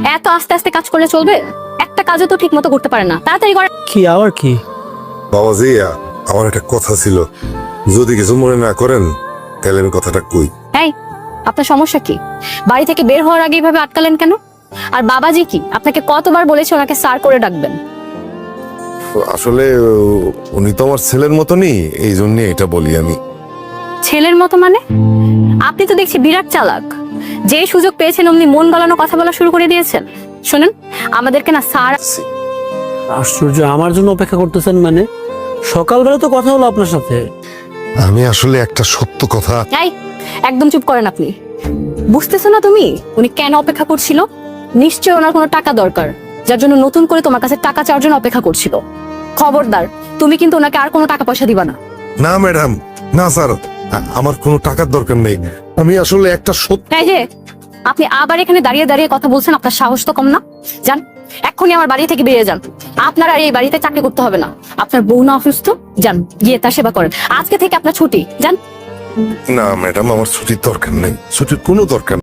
এত আস্তে আস্তে কাজ করলে চলবে? একটা কাজও তো ঠিক মতো করতে পারে না, তাড়াতাড়ি করে। কি আবার কি? বাবাজি, আমার একটা কথা ছিল, যদি কিছু মনে না করেন তাহলে আমি কথাটা কই। এই, আপনার সমস্যা কি? বাড়ি থেকে বের হওয়ার আগে এইভাবে আটকালেন কেন? আর বাবাজি কি আপনাকে কতবার বলেছে ওনাকে স্যার করে ডাকবেন? আসলে উনি তো আমার ছেলের মতনই, এই জন্য এটা বলি আমি। ছেলের মতো মানে? আপনি তো দেখছি বিরাট চালাক। যে সুযোগ পেয়েছেন অমনি মন গলানো কথা বলা শুরু করে দিয়েছেন। শুনেন, আমাদেরকে না স্যার। আশ্চর্য, আমার জন্য অপেক্ষা করতেছেন মানে? সকালবেলা তো কথা হলো আপনার সাথে। আমি আসলে একটা সত্য কথা। এই, একদম চুপ করেন আপনি। বুঝতেছো না তুমি উনি কেন অপেক্ষা করছিল? নিশ্চয় ওনার কোনো টাকা দরকার, যার জন্য নতুন করে তোমার কাছে টাকা চাওয়ার জন্য অপেক্ষা করছিল। খবরদার, তুমি কিন্তু ওনাকে আর কোনো টাকা পয়সা দিবা না। না ম্যাডাম, না স্যার, আমার কোনো টাকার দরকার নেই। আমি আসলে একটা সত্য। এই যে, আপনি আবার এখানে দাঁড়িয়ে দাঁড়িয়ে কথা বলছেন, আপনার সাহস তো কম না? যান, এক্ষুনি আমার বাড়ি থেকে বেরিয়ে যান। আপনার আর এই বাড়িতে চাকরি করতে হবে না। আপনার বউ না অসুস্থ, যান গিয়ে তার সেবা করেন। আজকে থেকে আপনার ছুটি, যান। না ম্যাডাম, আমার ছুটির দরকার নেই, ছুটির কোনো দরকার নেই।